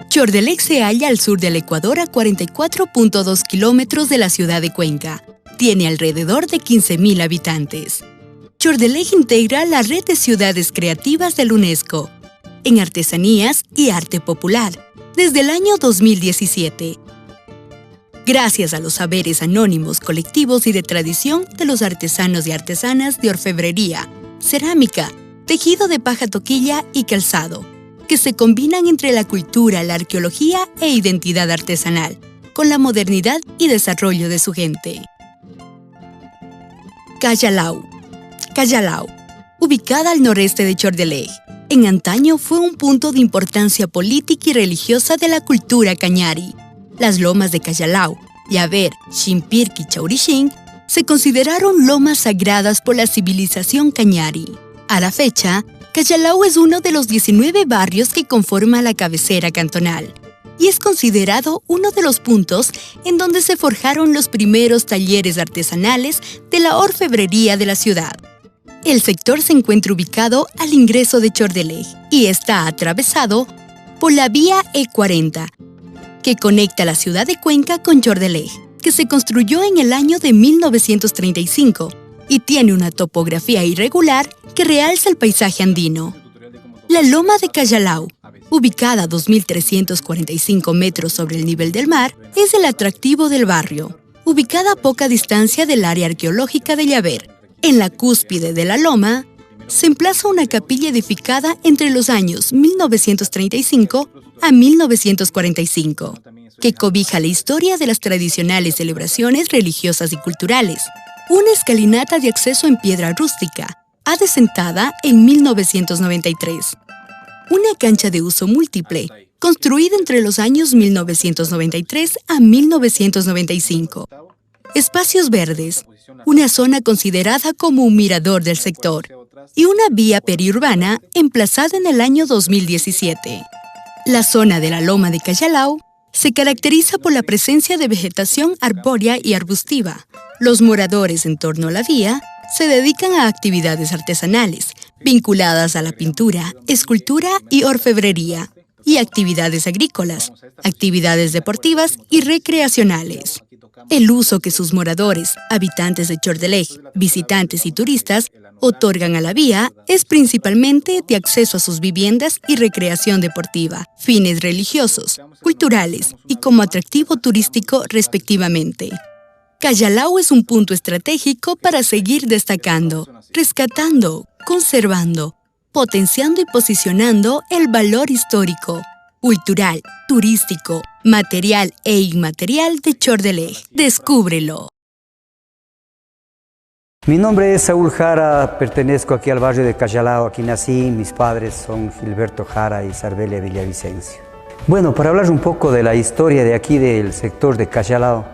Chordelec se halla al sur del Ecuador a 44.2 kilómetros de la ciudad de Cuenca. Tiene alrededor de 15.000 habitantes. Chordelec integra la red de ciudades creativas de la UNESCO en artesanías y arte popular desde el año 2017. Gracias a los saberes anónimos, colectivos y de tradición de los artesanos y artesanas de orfebrería, cerámica, tejido de paja toquilla y calzado, que se combinan entre la cultura, la arqueología e identidad artesanal, con la modernidad y desarrollo de su gente. Callao. Callao, ubicada al noreste de Chordelec, en antaño fue un punto de importancia política y religiosa de la cultura cañari. Las lomas de Callao, Yaver, Ximpirqui y Chaurixín se consideraron lomas sagradas por la civilización cañari. A la fecha, Callao es uno de los 19 barrios que conforman la cabecera cantonal y es considerado uno de los puntos en donde se forjaron los primeros talleres artesanales de la orfebrería de la ciudad. El sector se encuentra ubicado al ingreso de Chordelec y está atravesado por la vía E40, que conecta la ciudad de Cuenca con Chordelec, que se construyó en el año de 1935 y tiene una topografía irregular que realza el paisaje andino. La loma de Callao, ubicada a 2.345 metros sobre el nivel del mar, es el atractivo del barrio, ubicada a poca distancia del área arqueológica de Yaver. En la cúspide de la loma se emplaza una capilla edificada entre los años 1935 a 1945, que cobija la historia de las tradicionales celebraciones religiosas y culturales. Una escalinata de acceso en piedra rústica, adecentada en 1993. Una cancha de uso múltiple, construida entre los años 1993 a 1995. Espacios verdes, una zona considerada como un mirador del sector, y una vía periurbana emplazada en el año 2017. La zona de la loma de Callao se caracteriza por la presencia de vegetación arbórea y arbustiva. Los moradores en torno a la vía se dedican a actividades artesanales, vinculadas a la pintura, escultura y orfebrería, y actividades agrícolas, actividades deportivas y recreacionales. El uso que sus moradores, habitantes de Chordelec, visitantes y turistas, otorgan a la vía es principalmente de acceso a sus viviendas y recreación deportiva, fines religiosos, culturales y como atractivo turístico respectivamente. Callao es un punto estratégico para seguir destacando, rescatando, conservando, potenciando y posicionando el valor histórico, cultural, turístico, material e inmaterial de Chordelec. Descúbrelo. Mi nombre es Saúl Jara, pertenezco aquí al barrio de Callao, aquí nací, mis padres son Gilberto Jara y Sarbelia Villavicencio. Bueno, para hablar un poco de la historia de aquí del sector de Callao,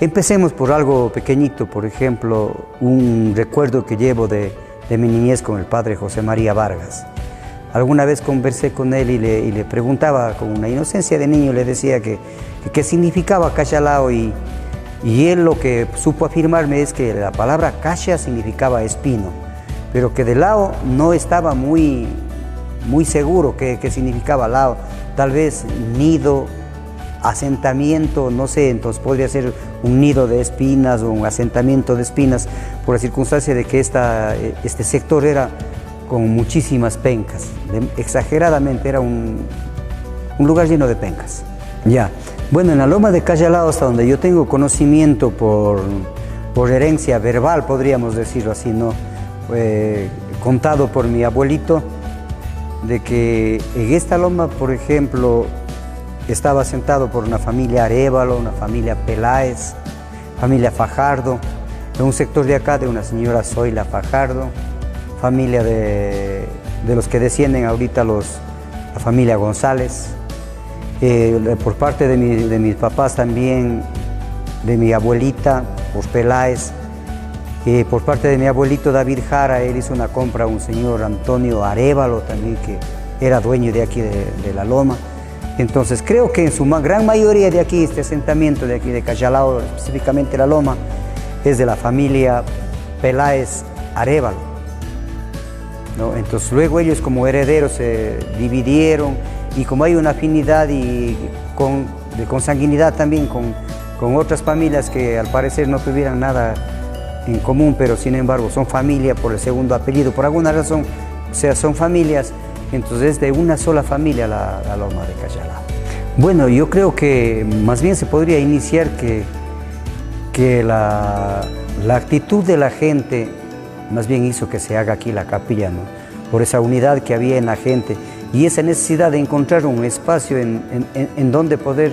empecemos por algo pequeñito, por ejemplo, un recuerdo que llevo de mi niñez con el padre José María Vargas. Alguna vez conversé con él y le preguntaba con una inocencia de niño, le decía que qué significaba Callao y él lo que supo afirmarme es que la palabra cacha significaba espino, pero que de lao no estaba muy seguro qué significaba lao, tal vez nido, asentamiento, no sé, entonces podría ser un nido de espinas o un asentamiento de espinas por la circunstancia de que este sector era con muchísimas pencas, exageradamente era un lugar lleno de pencas. Ya. Bueno, en la loma de Callao, hasta donde yo tengo conocimiento por herencia verbal, podríamos decirlo así, ¿no? Contado por mi abuelito, de que en esta loma, por ejemplo, estaba asentado por una familia Arévalo, una familia Peláez, familia Fajardo, de un sector de acá de una señora Zoila Fajardo, familia de los que descienden ahorita la familia González, por parte de mis papás también, de mi abuelita, por Peláez, por parte de mi abuelito David Jara, él hizo una compra a un señor Antonio Arévalo también, que era dueño de aquí de la loma. Entonces creo que en su gran mayoría de aquí, este asentamiento de aquí de Callao, específicamente la loma, es de la familia Peláez Arévalo. ¿no? Entonces luego ellos como herederos se dividieron y como hay una afinidad y de consanguinidad también con otras familias que al parecer no tuvieran nada en común, pero sin embargo son familia por el segundo apellido, por alguna razón, o sea, son familias, entonces es de una sola familia la loma de Cayalao. Bueno, yo creo que más bien se podría iniciar que la actitud de la gente más bien hizo que se haga aquí la capilla, ¿no? Por esa unidad que había en la gente y esa necesidad de encontrar un espacio en donde poder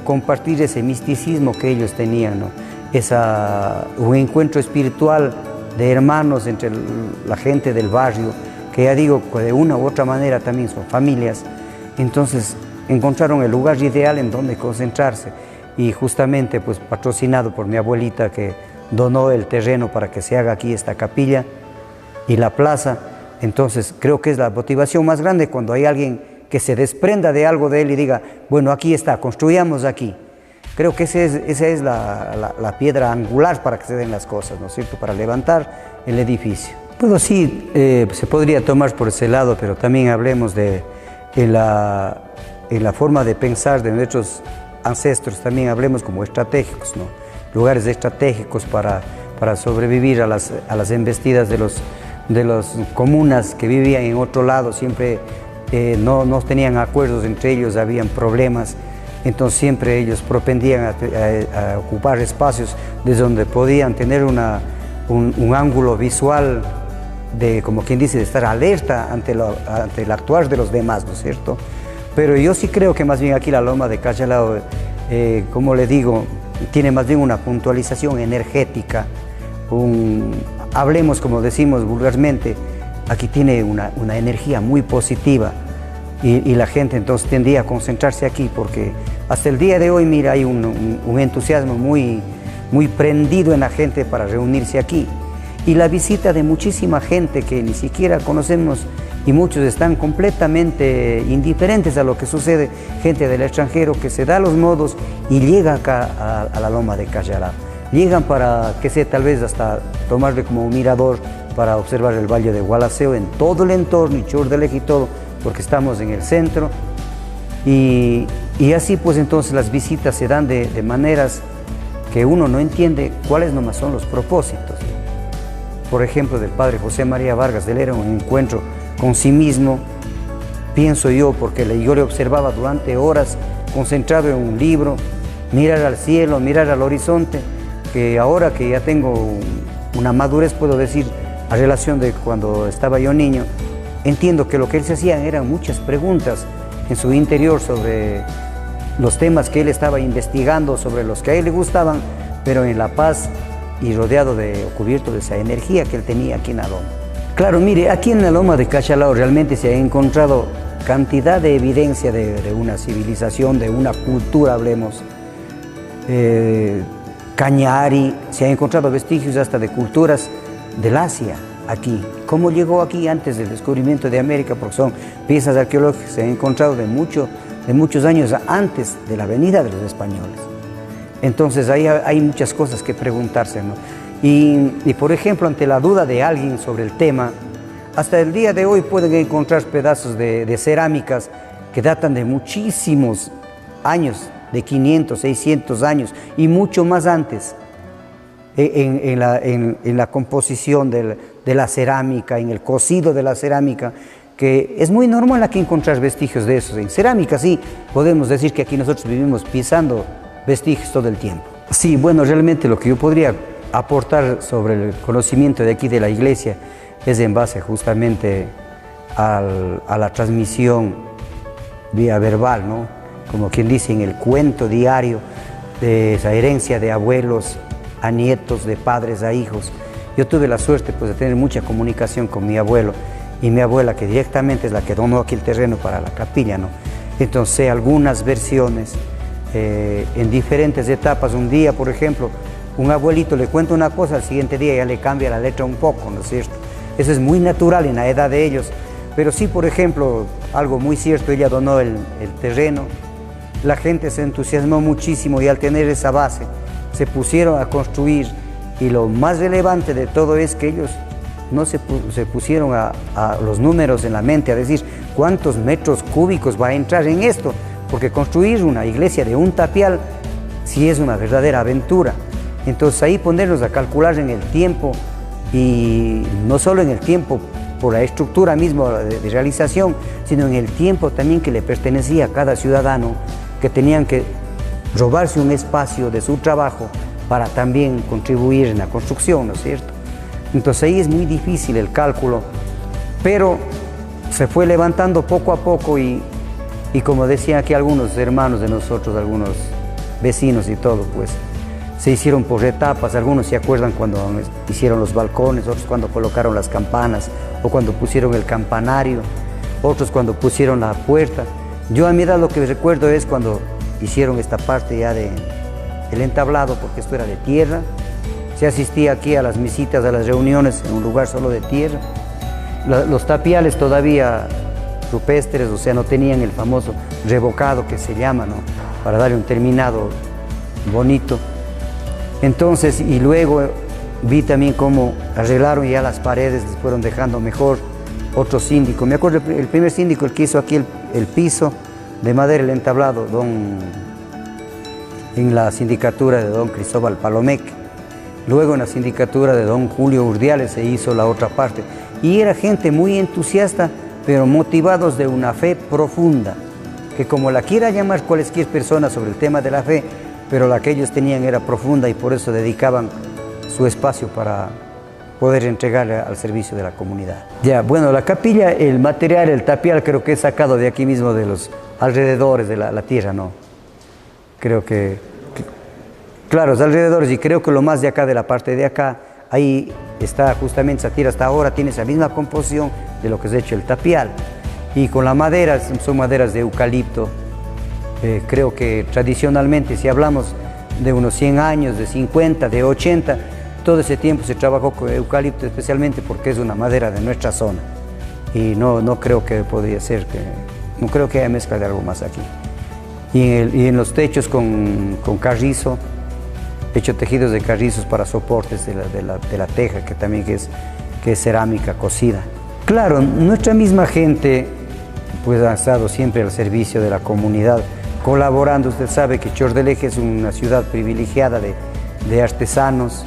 compartir ese misticismo que ellos tenían, ¿no? Un encuentro espiritual de hermanos entre la gente del barrio, que ya digo, de una u otra manera también son familias. Entonces encontraron el lugar ideal en donde concentrarse y justamente pues patrocinado por mi abuelita que donó el terreno para que se haga aquí esta capilla y la plaza. Entonces creo que es la motivación más grande cuando hay alguien que se desprenda de algo de él y diga, bueno, aquí está, construyamos aquí. Creo que esa es la piedra angular para que se den las cosas, ¿no es cierto?, para levantar el edificio. Bueno, sí, se podría tomar por ese lado, pero también hablemos en la forma de pensar de nuestros ancestros, también hablemos como estratégicos, ¿no? Lugares estratégicos para sobrevivir a las embestidas de las comunas que vivían en otro lado, siempre no tenían acuerdos entre ellos, habían problemas. Entonces siempre ellos propendían a ocupar espacios desde donde podían tener un ángulo visual de, como quien dice, de estar alerta ante el actuar de los demás, ¿no es cierto? Pero yo sí creo que más bien aquí la loma de Cayalao, como le digo, tiene más bien una puntualización energética, hablemos como decimos vulgarmente, aquí tiene una energía muy positiva. Y la gente entonces tendría a concentrarse aquí porque hasta el día de hoy, mira, hay un entusiasmo muy prendido en la gente para reunirse aquí. Y la visita de muchísima gente que ni siquiera conocemos y muchos están completamente indiferentes a lo que sucede, gente del extranjero que se da los modos y llega acá a la loma de Cayalao. Llegan para, que sé, tal vez hasta tomarle como un mirador para observar el valle de Gualaceo en todo el entorno y Churdelej y todo, porque estamos en el centro y así pues entonces las visitas se dan de maneras que uno no entiende cuáles nomás son los propósitos. Por ejemplo, del padre José María Vargas, él era un encuentro con sí mismo, pienso yo, porque yo le observaba durante horas concentrado en un libro, mirar al cielo, mirar al horizonte, que ahora que ya tengo una madurez puedo decir a relación de cuando estaba yo niño, entiendo que lo que él se hacía eran muchas preguntas en su interior sobre los temas que él estaba investigando, sobre los que a él le gustaban, pero en la paz y rodeado o cubierto de esa energía que él tenía aquí en la loma. Claro, mire, aquí en la loma de Cayalao realmente se ha encontrado cantidad de evidencia de una civilización, de una cultura, hablemos. Cañari, se han encontrado vestigios hasta de culturas del Asia aquí. ¿Cómo llegó aquí antes del descubrimiento de América? Porque son piezas arqueológicas que se han encontrado de muchos años antes de la venida de los españoles. Entonces ahí hay muchas cosas que preguntarse, ¿no? Y por ejemplo, ante la duda de alguien sobre el tema, hasta el día de hoy pueden encontrar pedazos de cerámicas que datan de muchísimos años, de 500, 600 años y mucho más antes, en la composición de la cerámica, en el cocido de la cerámica, que es muy normal aquí encontrar vestigios de esos. En cerámica sí, podemos decir que aquí nosotros vivimos pisando vestigios todo el tiempo. Sí, bueno, realmente lo que yo podría aportar sobre el conocimiento de aquí de la iglesia es en base justamente a la transmisión vía verbal, ¿no? Como quien dice, en el cuento diario de esa herencia de abuelos a nietos, de padres a hijos. Yo tuve la suerte pues, de tener mucha comunicación con mi abuelo y mi abuela, que directamente es la que donó aquí el terreno para la capilla, ¿no? Entonces, algunas versiones en diferentes etapas. Un día, por ejemplo, un abuelito le cuenta una cosa, al siguiente día ya le cambia la letra un poco, ¿no es cierto? Eso es muy natural en la edad de ellos. Pero sí, por ejemplo, algo muy cierto, ella donó el terreno, la gente se entusiasmó muchísimo y al tener esa base se pusieron a construir, y lo más relevante de todo es que ellos no se pusieron a los números en la mente, a decir cuántos metros cúbicos va a entrar en esto, porque construir una iglesia de un tapial sí es una verdadera aventura. Entonces ahí ponernos a calcular en el tiempo, y no solo en el tiempo por la estructura misma de realización, sino en el tiempo también que le pertenecía a cada ciudadano, que tenían que robarse un espacio de su trabajo para también contribuir en la construcción, ¿no es cierto? Entonces ahí es muy difícil el cálculo, pero se fue levantando poco a poco y como decían aquí algunos hermanos de nosotros, algunos vecinos y todo, pues se hicieron por etapas. Algunos se acuerdan cuando hicieron los balcones, otros cuando colocaron las campanas o cuando pusieron el campanario, otros cuando pusieron la puerta. Yo a mi edad lo que recuerdo es cuando hicieron esta parte ya del entablado, porque esto era de tierra. Se asistía aquí a las misitas, a las reuniones en un lugar solo de tierra. Los tapiales todavía rupestres, o sea, no tenían el famoso revocado que se llama, ¿no?, para darle un terminado bonito. Entonces, y luego vi también cómo arreglaron ya las paredes, les fueron dejando mejor. Otro síndico, me acuerdo el primer síndico, el que hizo aquí el piso de madera, el entablado, en la sindicatura de don Cristóbal Palomeque. Luego en la sindicatura de don Julio Urdiales se hizo la otra parte. Y era gente muy entusiasta, pero motivados de una fe profunda, que como la quiera llamar cualquier persona sobre el tema de la fe, pero la que ellos tenían era profunda y por eso dedicaban su espacio para poder entregarle al servicio de la comunidad. Ya, bueno, la capilla, el material, el tapial, creo que es sacado de aquí mismo, de los alrededores de la tierra, ¿no? Creo que, claro, los alrededores, y creo que lo más de acá, de la parte de acá, ahí está justamente esa tierra, hasta ahora tiene esa misma composición de lo que es hecho el tapial. Y con la madera, son maderas de eucalipto. Creo que tradicionalmente, si hablamos de unos 100 años, de 50, de 80, todo ese tiempo se trabajó con eucalipto, especialmente porque es una madera de nuestra zona. Y no creo que podría ser, no creo que haya mezcla de algo más aquí. Y en los techos con carrizo, hecho tejidos de carrizos para soportes de la teja, que también que es cerámica cocida. Claro, nuestra misma gente pues ha estado siempre al servicio de la comunidad, colaborando. Usted sabe que Chordeleje es una ciudad privilegiada de artesanos,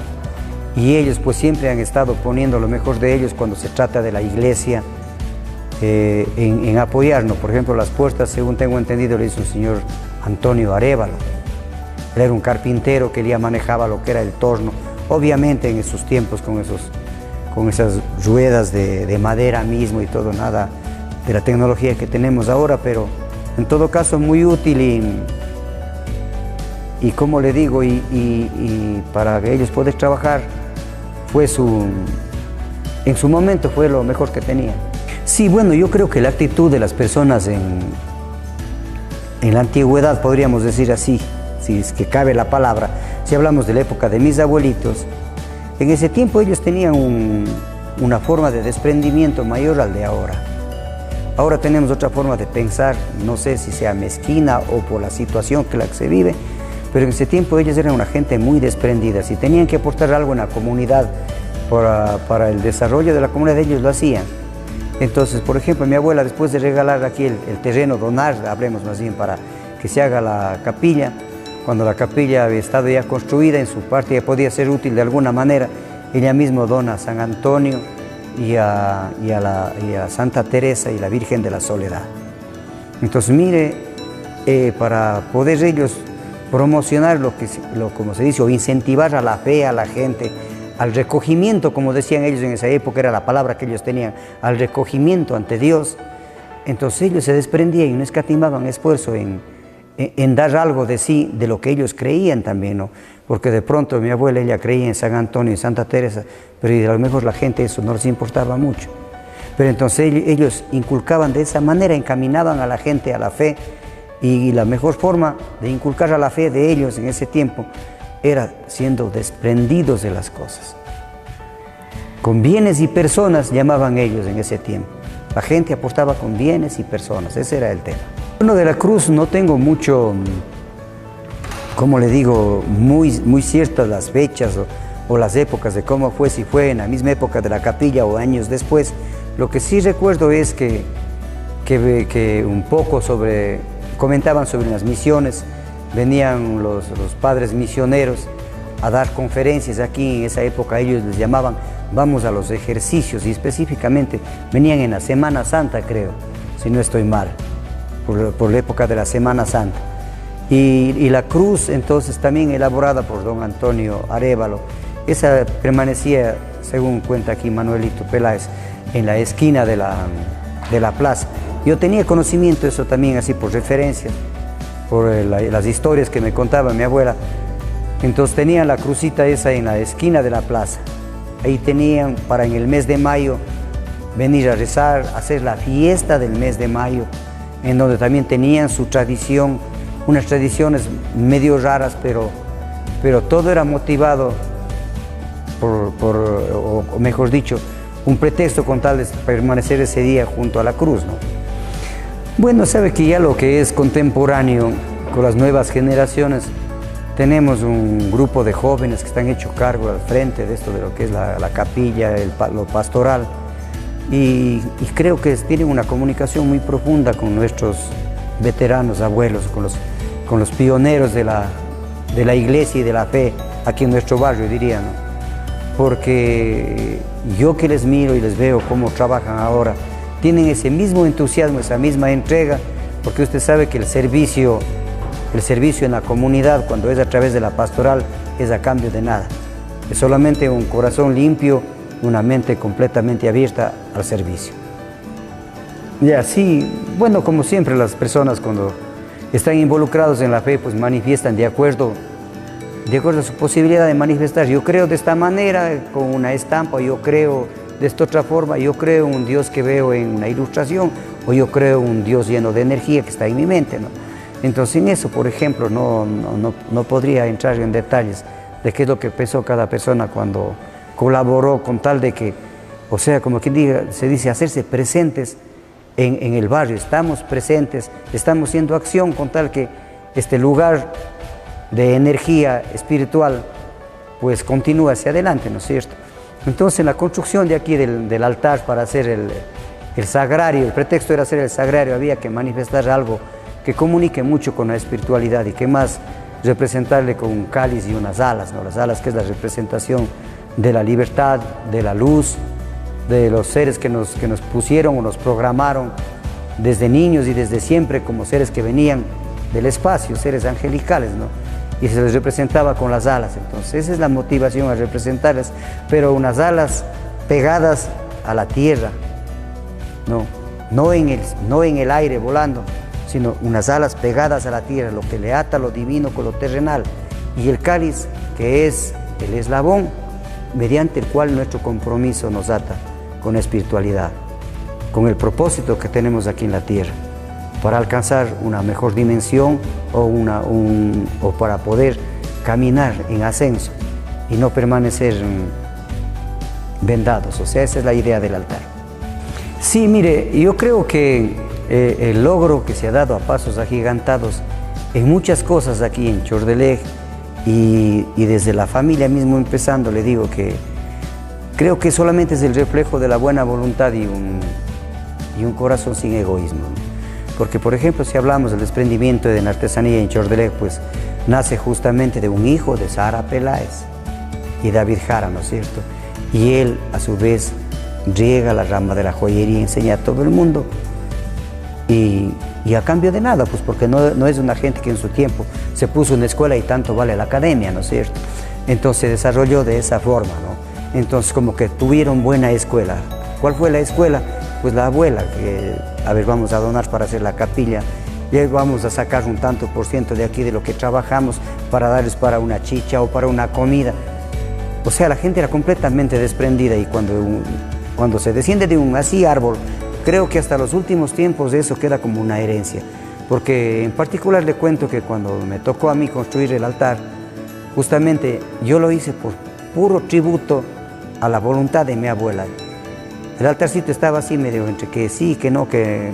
y ellos pues siempre han estado poniendo lo mejor de ellos cuando se trata de la iglesia, en apoyarnos. Por ejemplo, las puertas, según tengo entendido, le hizo el señor Antonio Arévalo. Él era un carpintero que ya manejaba lo que era el torno, obviamente en esos tiempos con esas ruedas de madera mismo y todo, nada de la tecnología que tenemos ahora, pero en todo caso muy útil y como le digo, y para que ellos puedan trabajar, en su momento fue lo mejor que tenían. Sí, bueno, yo creo que la actitud de las personas en la antigüedad, podríamos decir así, si es que cabe la palabra, si hablamos de la época de mis abuelitos, en ese tiempo ellos tenían una forma de desprendimiento mayor al de ahora. Ahora tenemos otra forma de pensar, no sé si sea mezquina o por la situación que se vive, pero en ese tiempo ellos eran una gente muy desprendida. Si tenían que aportar algo en la comunidad para el desarrollo de la comunidad, ellos lo hacían. Entonces, por ejemplo, mi abuela, después de regalar aquí el terreno, donar, hablemos más bien, para que se haga la capilla, cuando la capilla había estado ya construida, en su parte ya podía ser útil de alguna manera, ella misma dona a San Antonio y a Santa Teresa y la Virgen de la Soledad. Entonces, mire, para poder ellos promocionar como se dice, o incentivar a la fe, a la gente, al recogimiento, como decían ellos en esa época, era la palabra que ellos tenían, al recogimiento ante Dios. Entonces ellos se desprendían y no escatimaban esfuerzo en dar algo de sí, de lo que ellos creían también, ¿no? Porque de pronto mi abuela, ella creía en San Antonio y Santa Teresa, pero a lo mejor la gente eso no les importaba mucho. Pero entonces ellos inculcaban de esa manera, encaminaban a la gente a la fe, y la mejor forma de inculcar a la fe de ellos en ese tiempo era siendo desprendidos de las cosas. Con bienes y personas llamaban ellos en ese tiempo. La gente apostaba con bienes y personas, ese era el tema. Bueno, de la cruz no tengo mucho, como le digo, muy ciertas las fechas o las épocas de cómo fue, si fue en la misma época de la capilla o años después. Lo que sí recuerdo es que un poco comentaban sobre las misiones, venían los padres misioneros a dar conferencias aquí en esa época, ellos les llamaban vamos a los ejercicios, y específicamente venían en la Semana Santa, creo, si no estoy mal, por la época de la Semana Santa. Y la cruz entonces también elaborada por don Antonio Arévalo, esa permanecía, según cuenta aquí Manuelito Peláez, en la esquina de la plaza. Yo tenía conocimiento de eso también, así por referencias, por las historias que me contaba mi abuela. Entonces tenían la crucita esa en la esquina de la plaza. Ahí tenían para en el mes de mayo venir a rezar, hacer la fiesta del mes de mayo, en donde también tenían su tradición, unas tradiciones medio raras, pero todo era motivado o mejor dicho, un pretexto con tal de permanecer ese día junto a la cruz, ¿no? Bueno, sabe que ya lo que es contemporáneo con las nuevas generaciones, tenemos un grupo de jóvenes que están hecho cargo al frente de esto de lo que es la capilla, lo pastoral, y creo que tienen una comunicación muy profunda con nuestros veteranos, abuelos, con los pioneros de la iglesia y de la fe aquí en nuestro barrio, diría, ¿no? Porque yo que les miro y les veo cómo trabajan ahora, tienen ese mismo entusiasmo, esa misma entrega, porque usted sabe que el servicio en la comunidad, cuando es a través de la pastoral, es a cambio de nada. Es solamente un corazón limpio, una mente completamente abierta al servicio. Y así, bueno, como siempre las personas cuando están involucrados en la fe, pues manifiestan de acuerdo a su posibilidad de manifestar. Yo creo de esta manera, con una estampa, yo creo de esta otra forma, yo creo un Dios que veo en una ilustración, o yo creo un Dios lleno de energía que está en mi mente, ¿no? Entonces en eso, por ejemplo, no podría entrar en detalles de qué es lo que pensó cada persona cuando colaboró con tal de que, o sea, como quien diga, se dice, hacerse presentes en el barrio. Estamos presentes, estamos haciendo acción con tal que este lugar de energía espiritual pues continúa hacia adelante, ¿no es cierto? Entonces la construcción de aquí del altar para hacer el sagrario, el pretexto era hacer el sagrario, había que manifestar algo que comunique mucho con la espiritualidad y que más representarle con un cáliz y unas alas, ¿no? Las alas que es la representación de la libertad, de la luz, de los seres que nos pusieron o nos programaron desde niños y desde siempre como seres que venían del espacio, seres angelicales, ¿no? Y se les representaba con las alas. Entonces esa es la motivación a representarlas, pero unas alas pegadas a la tierra, no en el aire volando, sino unas alas pegadas a la tierra, lo que le ata lo divino con lo terrenal, y el cáliz que es el eslabón mediante el cual nuestro compromiso nos ata con la espiritualidad, con el propósito que tenemos aquí en la tierra, para alcanzar una mejor dimensión o para poder caminar en ascenso y no permanecer vendados. O sea, esa es la idea del altar. Sí, mire, yo creo que el logro que se ha dado a pasos agigantados en muchas cosas aquí en Chordelej y desde la familia mismo empezando, le digo que creo que solamente es el reflejo de la buena voluntad y un corazón sin egoísmo. Porque, por ejemplo, si hablamos del desprendimiento de la artesanía en Chordelej, pues nace justamente de un hijo de Sara Peláez y David Jara, ¿no es cierto? Y él, a su vez, riega la rama de la joyería y enseña a todo el mundo. Y a cambio de nada, pues porque no es una gente que en su tiempo se puso en la escuela y tanto vale la academia, ¿no es cierto? Entonces se desarrolló de esa forma, ¿no? Entonces como que tuvieron buena escuela. ¿Cuál fue la escuela? Pues la abuela, que a ver, vamos a donar para hacer la capilla, y vamos a sacar un tanto por ciento de aquí de lo que trabajamos para darles para una chicha o para una comida. O sea, la gente era completamente desprendida, y cuando se desciende de un así árbol, creo que hasta los últimos tiempos eso queda como una herencia, porque en particular le cuento que cuando me tocó a mí construir el altar, justamente yo lo hice por puro tributo a la voluntad de mi abuela. El altarcito estaba así medio entre que sí, que no, que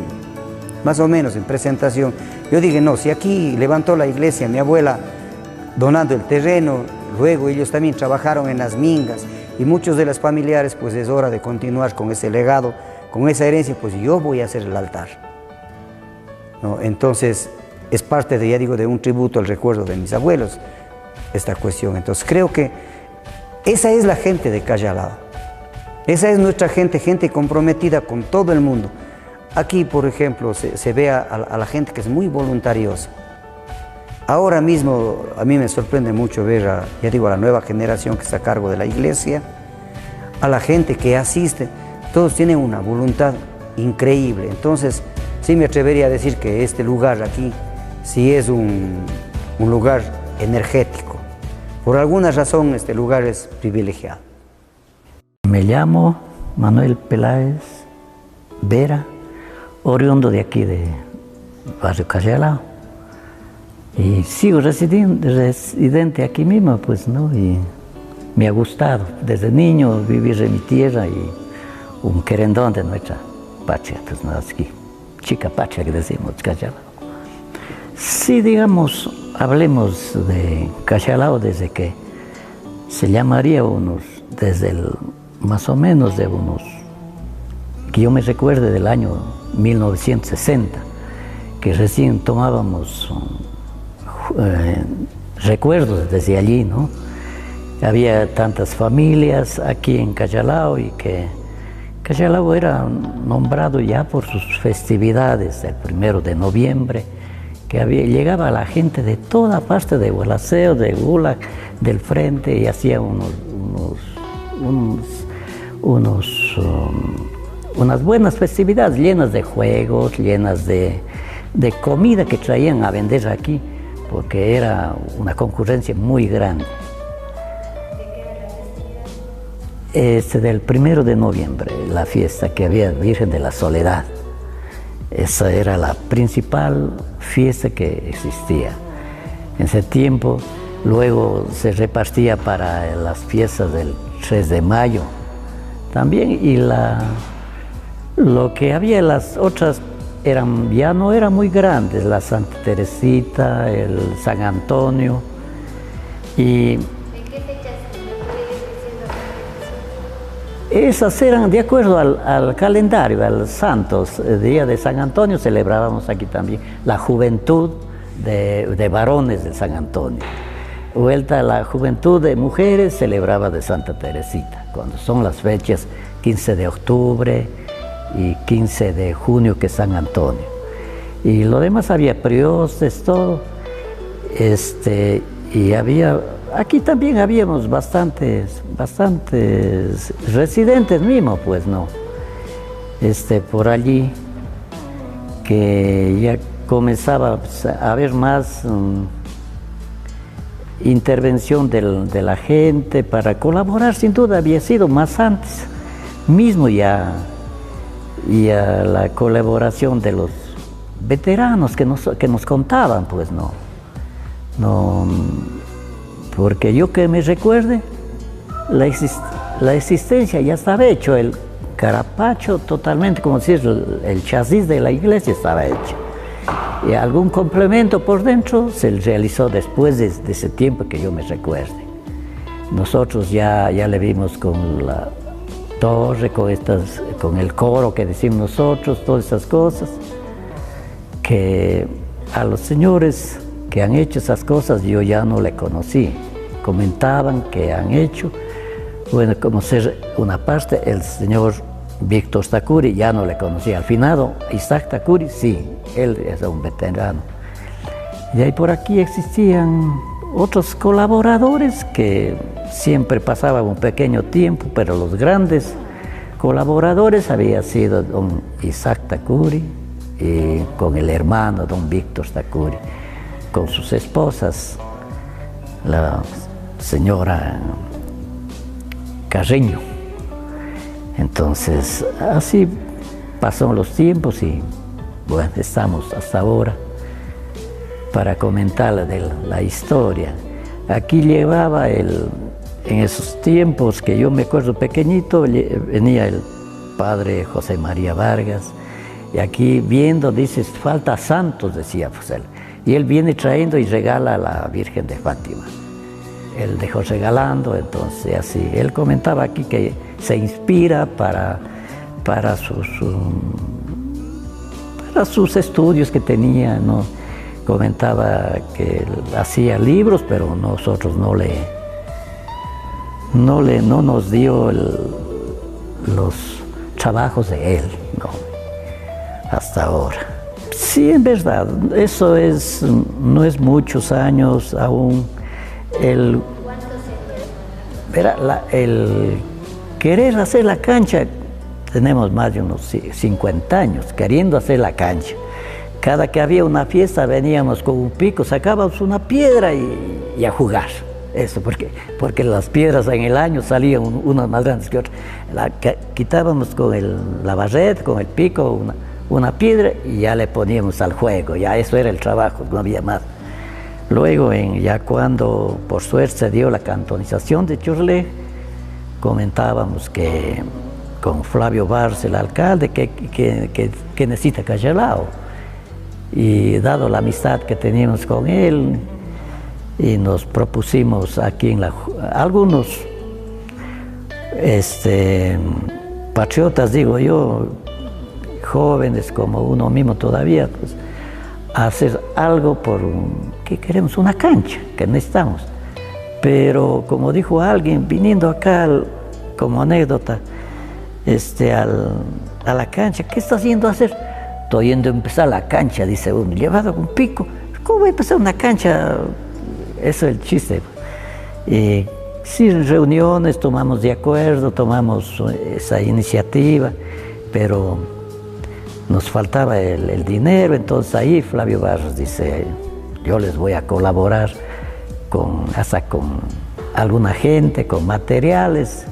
más o menos en presentación. Yo dije, no, si aquí levantó la iglesia mi abuela donando el terreno, luego ellos también trabajaron en las mingas y muchos de los familiares, pues es hora de continuar con ese legado, con esa herencia, pues yo voy a hacer el altar, ¿no? Entonces es parte de, ya digo, de un tributo al recuerdo de mis abuelos, esta cuestión. Entonces creo que esa es la gente de Callao, esa es nuestra gente, gente comprometida con todo el mundo. Aquí, por ejemplo, se ve a la gente que es muy voluntariosa. Ahora mismo a mí me sorprende mucho ver, ya digo, a la nueva generación que está a cargo de la iglesia, a la gente que asiste, todos tienen una voluntad increíble. Entonces, sí me atrevería a decir que este lugar aquí sí es un lugar energético. Por alguna razón este lugar es privilegiado. Me llamo Manuel Peláez Vera, oriundo de aquí, de barrio Callao, y sigo residente aquí mismo, pues, ¿no? Y me ha gustado desde niño vivir en mi tierra y un querendón de nuestra patria, pues, ¿no? Aquí, chica patria que decimos, Callao. Sí, digamos, hablemos de Callao desde que se llamaría desde más o menos de unos, que yo me recuerde del año 1960, que recién tomábamos recuerdos desde allí, ¿no? Había tantas familias aquí en Callao y que Callao era nombrado ya por sus festividades del 1 de noviembre, que llegaba la gente de toda parte de Gualaceo, de Gula, del Frente, y hacía unas buenas festividades llenas de juegos, llenas de comida que traían a vender aquí, porque era una concurrencia muy grande. Del 1 de noviembre, la fiesta que había Virgen de la Soledad. Esa era la principal fiesta que existía. En ese tiempo, luego se repartía para las fiestas del 3 de mayo también, y lo que había, las otras ya no eran muy grandes, la Santa Teresita, el San Antonio. Y esas eran de acuerdo al calendario, al santos. El día de San Antonio celebrábamos aquí también la juventud de varones de San Antonio. Vuelta a la juventud de mujeres celebraba de Santa Teresita, cuando son las fechas 15 de octubre y 15 de junio, que es San Antonio. Y lo demás había priostes, todo. Y aquí también habíamos bastantes residentes mismos, pues, ¿no? Por allí, que ya comenzaba a haber más intervención de la gente para colaborar. Sin duda había sido más antes mismo ya la colaboración de los veteranos que nos contaban, pues, no, porque yo que me recuerde, la existencia ya estaba hecho, el carapacho totalmente, como decir, el chasis de la iglesia estaba hecho. Y algún complemento por dentro se realizó después de ese tiempo que yo me recuerde. Nosotros ya le vimos con la torre, con el coro que decimos nosotros, todas esas cosas, que a los señores que han hecho esas cosas yo ya no le conocí. Comentaban que han hecho, bueno, como ser una parte, el señor Víctor Tacuri ya no le conocía. Al finado, Isaac Tacuri, sí, él es un veterano. Y ahí por aquí existían otros colaboradores que siempre pasaban un pequeño tiempo, pero los grandes colaboradores había sido don Isaac Tacuri y con el hermano don Víctor Tacuri, con sus esposas, la señora Carreño. Entonces, así pasaron los tiempos y, bueno, estamos hasta ahora para comentar de la historia. Aquí llevaba en esos tiempos que yo me acuerdo pequeñito, venía el padre José María Vargas, y aquí viendo, dice, falta santos, decía pues él. Y él viene trayendo y regala a la Virgen de Fátima. él dejó regalando, entonces así. Él comentaba aquí que se inspira para sus estudios que tenía, ¿no? Comentaba que él hacía libros, pero nosotros no nos dio los trabajos de él, ¿no? Hasta ahora. Sí, en verdad, eso no es muchos años aún. El querer hacer la cancha, tenemos más de unos 50 años queriendo hacer la cancha. Cada que había una fiesta veníamos con un pico, sacábamos una piedra y a jugar. Eso, porque las piedras en el año salían unas más grandes que otras. Quitábamos con la barreta, con el pico, una piedra y ya le poníamos al juego. Ya eso era el trabajo, no había más. Luego, ya cuando por suerte se dio la cantonización de Chorlé, comentábamos que con Flavio Barros, el alcalde, que necesita Callao. Y dado la amistad que teníamos con él, y nos propusimos aquí algunos patriotas, digo yo, jóvenes como uno mismo todavía, pues, hacer algo que queremos, una cancha, que necesitamos. Pero como dijo alguien, viniendo acá como anécdota, a la cancha, ¿qué estás yendo a hacer? Estoy yendo a empezar la cancha, dice uno, llevado con pico. ¿Cómo voy a empezar una cancha? Eso es el chiste. Sí, en reuniones tomamos de acuerdo, tomamos esa iniciativa, pero nos faltaba el dinero. Entonces ahí Flavio Barros dice, yo les voy a colaborar hasta con alguna gente, con materiales,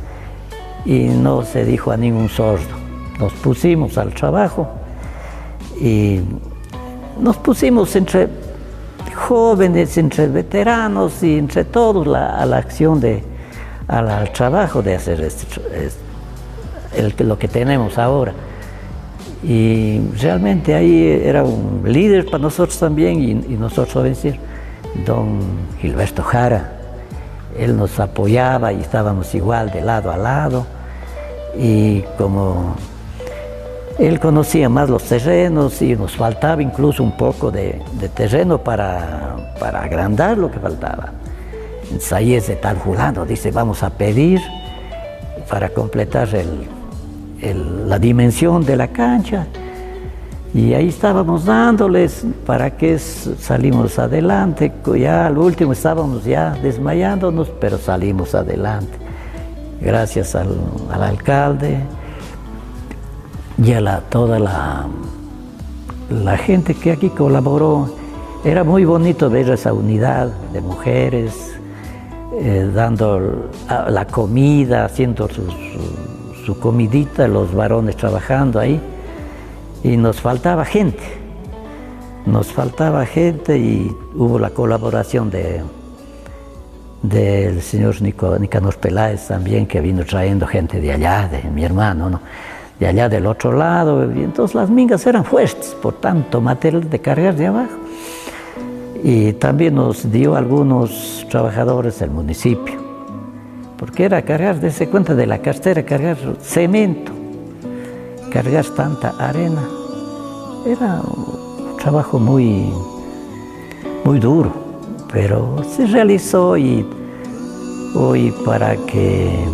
y no se dijo a ningún sordo. Nos pusimos al trabajo y nos pusimos entre jóvenes, entre veteranos y entre todos a la acción al trabajo de hacer lo que tenemos ahora. Y realmente ahí era un líder para nosotros también, y nosotros vencer. Don Gilberto Jara, él nos apoyaba y estábamos igual de lado a lado, y como él conocía más los terrenos y nos faltaba incluso un poco de terreno para agrandar lo que faltaba. Entonces ahí es de tal fulano, dice, vamos a pedir para completar la dimensión de la cancha, y ahí estábamos dándoles para que salimos adelante. Ya al último estábamos ya desmayándonos, pero salimos adelante gracias al alcalde y a toda la gente que aquí colaboró. Era muy bonito ver esa unidad de mujeres dando la comida, haciendo su comidita, los varones trabajando ahí, y nos faltaba gente y hubo la colaboración del señor Nicanor Peláez también, que vino trayendo gente de allá, de mi hermano, ¿no? De allá del otro lado, y entonces las mingas eran fuertes por tanto material de cargar de abajo. Y también nos dio algunos trabajadores del municipio, porque era cargar, dése cuenta de la cartera, cargar cemento, cargar tanta arena. Era un trabajo muy, muy duro, pero se realizó, y hoy para que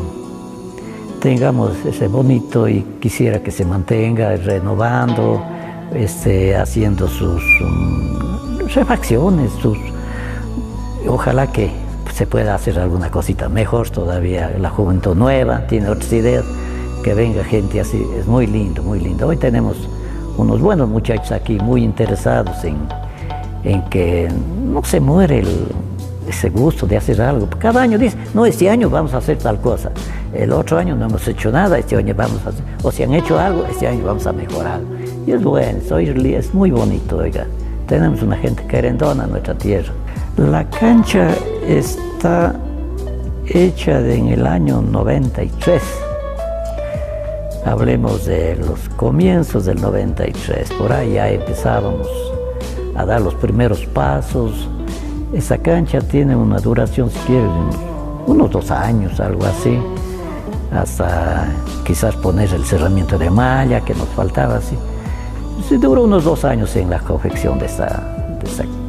tengamos ese bonito, y quisiera que se mantenga renovando, haciendo sus refacciones, ojalá que se pueda hacer alguna cosita mejor todavía. La juventud nueva tiene otras ideas, que venga gente así, es muy lindo, muy lindo. Hoy tenemos unos buenos muchachos aquí muy interesados en que no se muere ese gusto de hacer algo. Cada año dice, no, este año vamos a hacer tal cosa, el otro año no hemos hecho nada, este año vamos a hacer, o si han hecho algo, este año vamos a mejorar. Y es bueno, es muy bonito, oiga. Tenemos una gente querendona en nuestra tierra. La cancha está hecha en el año 93. Hablemos de los comienzos del 93. Por ahí ya empezábamos a dar los primeros pasos. Esa cancha tiene una duración, si quieres, unos 2 años, algo así, hasta quizás poner el cerramiento de malla que nos faltaba, así. Sí, duró unos 2 años en la confección de esa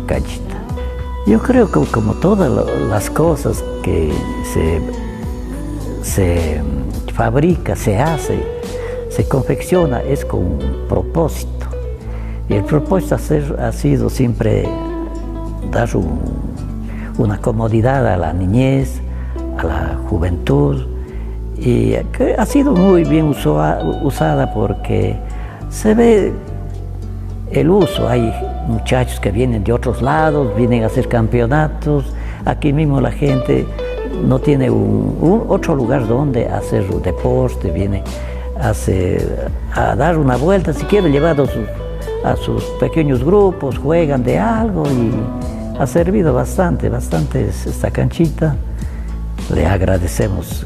canchita. Yo creo que como todas las cosas que se fabrica, se hace, se confecciona, es con un propósito. Y el propósito ha sido siempre dar una comodidad a la niñez, a la juventud, y que ha sido muy bien usada porque se ve el uso. Hay muchachos que vienen de otros lados, vienen a hacer campeonatos. Aquí mismo la gente no tiene otro lugar donde hacer deporte, viene a dar una vuelta, si quiere llevar a sus pequeños grupos, juegan de algo y ha servido bastante esta canchita. Le agradecemos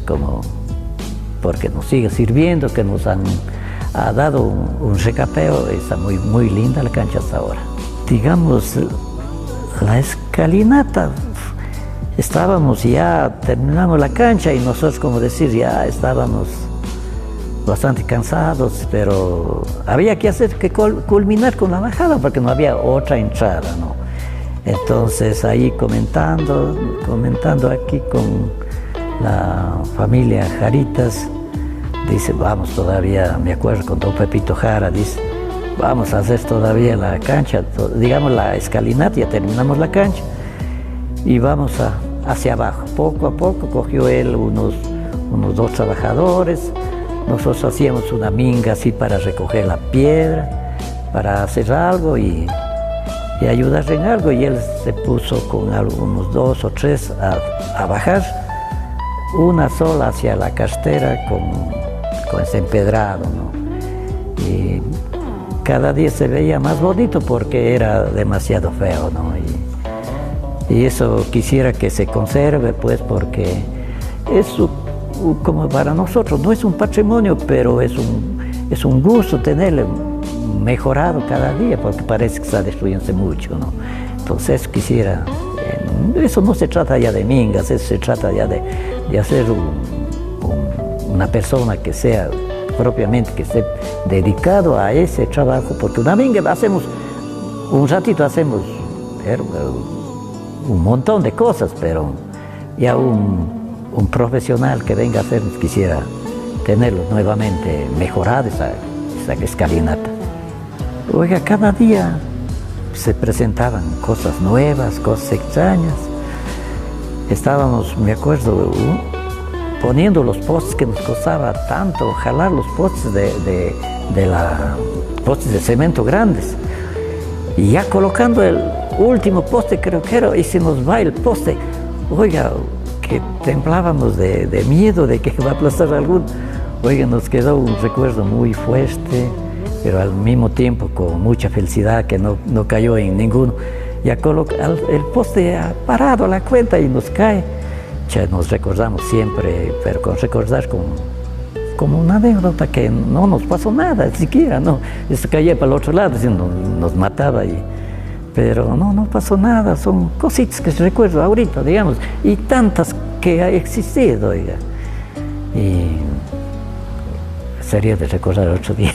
porque nos sigue sirviendo, que nos ha dado un recapeo. Está muy linda la cancha hasta ahora. Digamos, la escalinata, terminamos la cancha y nosotros, como decir, ya estábamos bastante cansados, pero había que culminar con la bajada porque no había otra entrada, ¿no? Entonces ahí comentando aquí con la familia Jaritas, dice, vamos todavía, me acuerdo con don Pepito Jara, dice, vamos a hacer todavía la cancha, digamos la escalinata, ya terminamos la cancha y vamos hacia abajo. Poco a poco cogió él unos 2 trabajadores, nosotros hacíamos una minga así para recoger la piedra, para hacer algo y ayudar en algo, y él se puso con algunos 2 o 3 a bajar una sola hacia la carretera con ese empedrado, ¿no? Y cada día se veía más bonito porque era demasiado feo, ¿no? Y eso quisiera que se conserve, pues, porque eso, como para nosotros, no es un patrimonio, pero es un gusto tenerlo mejorado cada día, porque parece que está destruyéndose mucho, ¿no? Entonces quisiera, eso no se trata ya de mingas, eso se trata ya de hacer una persona que sea propiamente, que esté dedicado a ese trabajo, porque una minga hacemos, un ratito hacemos un montón de cosas, pero ya un profesional que venga a hacer, quisiera tenerlo nuevamente mejorado, esa escalinata. Oiga, cada día se presentaban cosas nuevas, cosas extrañas. Estábamos, me acuerdo, poniendo los postes que nos costaba tanto, jalar los postes postes de cemento grandes. Y ya colocando el último poste, creo que era, y se nos va el poste. Oiga, que temblábamos de miedo de que va a aplastar alguno. Oiga, nos quedó un recuerdo muy fuerte, pero al mismo tiempo con mucha felicidad que no cayó en ninguno. Ya el poste ha parado la cuenta y nos cae. Ya nos recordamos siempre, pero recordar como una anécdota que no nos pasó nada, siquiera, no. Esto caía para el otro lado, nos mataba, pero no pasó nada. Son cositas que recuerdo ahorita, digamos, y tantas que ha existido, oiga. Y sería de recordar otro día.